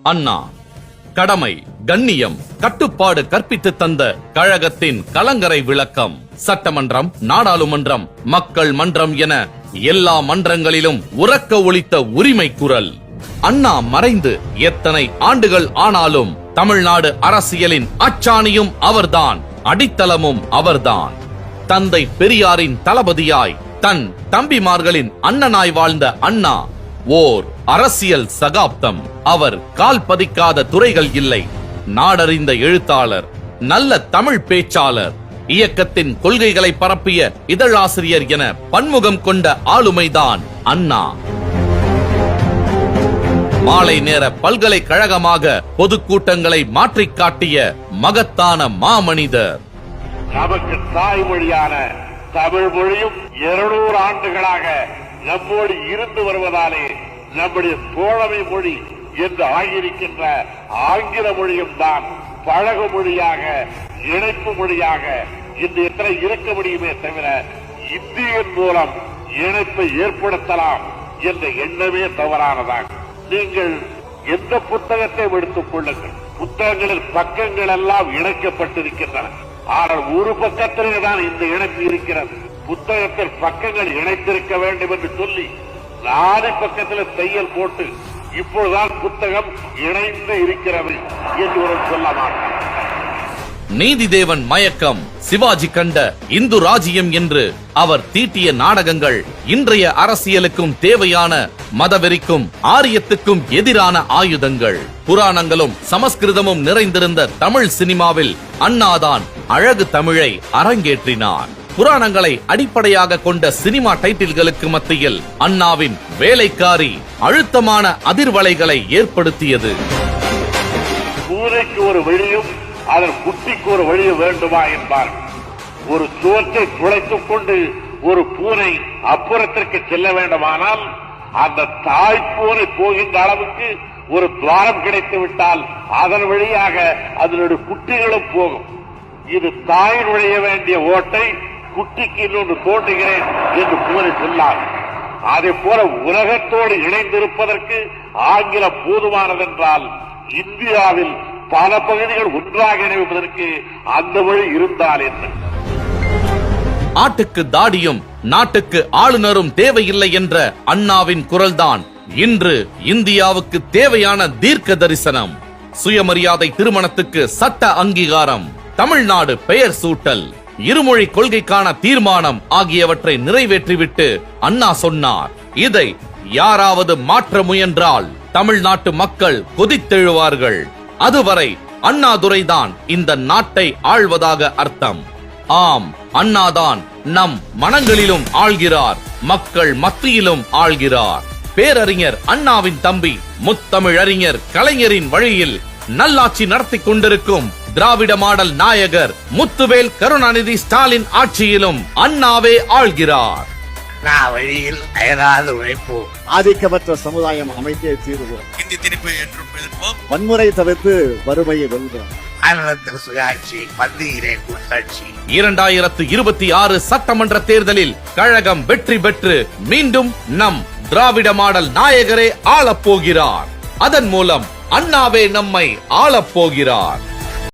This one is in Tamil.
அண்ணா கடமை, கண்ணியம், கட்டுப்பாடு கற்பித்து தந்த கழகத்தின் கலங்கரை விளக்கம். சட்டமன்றம், நாடாளுமன்றம், மக்கள் மன்றம் என எல்லா மன்றங்களிலும் உரக்க ஒலித்த உரிமை குரல். அண்ணா மறைந்து எத்தனை ஆண்டுகள் ஆனாலும் தமிழ்நாடு அரசியலின் அச்சாணியும் அவர்தான், அடித்தளமும் அவர்தான். தந்தை பெரியாரின் தளபதியாய் தன் தம்பிமார்களின் அண்ணனாய் வாழ்ந்த அண்ணா ஓர் அரசியல் சகாப்தம். அவர் கால் பதிக்காத துறைகள் இல்லை. நாடறிந்த எழுத்தாளர், நல்ல தமிழ் பேச்சாளர், இயக்கத்தின் கொள்கைகளை பரப்பிய இதழாசிரியர் என பன்முகம் கொண்ட ஆளுமைதான் அண்ணா. மாலை நேர பல்கலைக்கழகமாக பொதுக்கூட்டங்களை மாற்றிக் காட்டிய மகத்தான மாமனிதர். நமக்கு தாய்மொழியான தமிழ் மொழியும் 200 ஆண்டுகளாக நம்மோடு இருந்து வருவதாலே நம்முடைய தோழமை மொழி என்று ஆகியிருக்கின்ற ஆங்கில மொழியும் தான் பழகு மொழியாக, இணைப்பு மொழியாக இன்று எத்தனை இருக்க முடியுமே தவிர இந்தியின் மூலம் இணைப்பை ஏற்படுத்தலாம் என்ற எண்ணமே தவறானதாக. நீங்கள் எந்த புத்தகத்தை எடுத்துக் கொள்ளுங்கள், புத்தகங்களில் பக்கங்கள் எல்லாம் இணைக்கப்பட்டிருக்கின்றன. ஆனால் ஒரு பக்கத்திலே தான் இந்த இணைப்பு இருக்கிறது. புத்தகத்தில் பக்கங்கள் இணைத்திருக்க வேண்டும் என்று சொல்லி 4 பக்கத்தில் தையல் போட்டு இப்பொழுதுதான் புத்தகம் இணைந்து இருக்கிறது என்று சொல்ல மாட்டார். நீதிதேவன் மயக்கம், சிவாஜி கண்ட இந்து ராஜ்யம் என்று அவர் தீட்டிய நாடகங்கள் இன்றைய அரசியலுக்கும் தேவையான, மதவெறிக்கும் ஆரியத்துக்கும் எதிரான ஆயுதங்கள். புராணங்களும் சமஸ்கிருதமும் நிறைந்திருந்த தமிழ் சினிமாவில் அண்ணாதான் அழகு தமிழை அரங்கேற்றினார். புராணங்களை அடிப்படையாக கொண்ட சினிமா டைட்டில்களுக்கு மத்தியில் அண்ணாவின் வேலைக்காரி அழுத்தமான அதிர்வலைகளை ஏற்படுத்தியது. பூனைக்கு ஒரு வழியும் அதன் குட்டிக்கு ஒரு வழி வேண்டுமா என்பார்கள். ஒரு சுவற்றை துளைத்துக் கொண்டு ஒரு பூனை அப்புறத்திற்கு செல்ல வேண்டுமானால் அந்த தாய்ப்பூனை போகின்ற அளவுக்கு ஒரு துவாரம் கிடைத்து விட்டால் அதன் வழியாக அதனுடைய குட்டிகளும் போகும். இது தாய் நுழைய வேண்டிய ஓட்டை குட்டிக்கு இன்னொன்று தோன்றுகிறேன் என்று பூனை சொல்லாது. அதே போல உலகத்தோடு இணைந்திருப்பதற்கு ஆங்கிலம் போதுமானதென்றால் இந்தியாவில் பல பகுதிகள் ஒன்றாக இணைவதற்கு அந்த வழி இருந்தால் என்ன? ஆட்டுக்கு தாடியும் நாட்டுக்கு ஆளுநரும் தேவையில்லை என்ற அண்ணாவின் குரல்தான் இன்று இந்தியாவுக்கு தேவையான தீர்க்க தரிசனம். சுயமரியாதை திருமணத்துக்கு சட்ட அங்கீகாரம், தமிழ்நாடு பெயர் சூட்டல், இருமொழி கொள்கைக்கான தீர்மானம் ஆகியவற்றை நிறைவேற்றிவிட்டு அண்ணா சொன்னார், இதை யாராவது மாற்ற முயன்றால் தமிழ்நாட்டு மக்கள் கொதித்தெழுவார்கள். அதுவரை அண்ணாதுரைதான் இந்த நாட்டை ஆள்வதாக அர்த்தம். ஆம், அண்ணாதான் நம் மனங்களிலும் ஆள்கிறார், மக்கள் மத்தியிலும் ஆள்கிறார். பேரறிஞர் அண்ணாவின் தம்பி முத்தமிழறிஞர் கலைஞரின் வழியில் நல்லாட்சி நடத்தி கொண்டிருக்கும் திராவிட மாடல் நாயகர் முத்துவேல் கருணாநிதி ஸ்டாலின் ஆட்சியிலும் அண்ணாவே ஆள்கிறார். வழியில் அயராத உழைப்பு, ஆதிக்கமற்ற சமுதாயம் அமைத்தே தீர்வோம். இந்தி திணிப்பை என்றும் எதிர்ப்போம். வன்முறை தவிர்த்து வறுமையை வெல்வோம். மாநிலத்தில் சுயாட்சி, மத்தியிலே கூட்டாட்சி. 2026 சட்டமன்ற தேர்தலில் கழகம் வெற்றி பெற்று மீண்டும் நம் திராவிட மாடல் நாயகரே ஆளப்போகிறார். அதன் மூலம் அண்ணாவே நம்மை ஆளப்போகிறார்.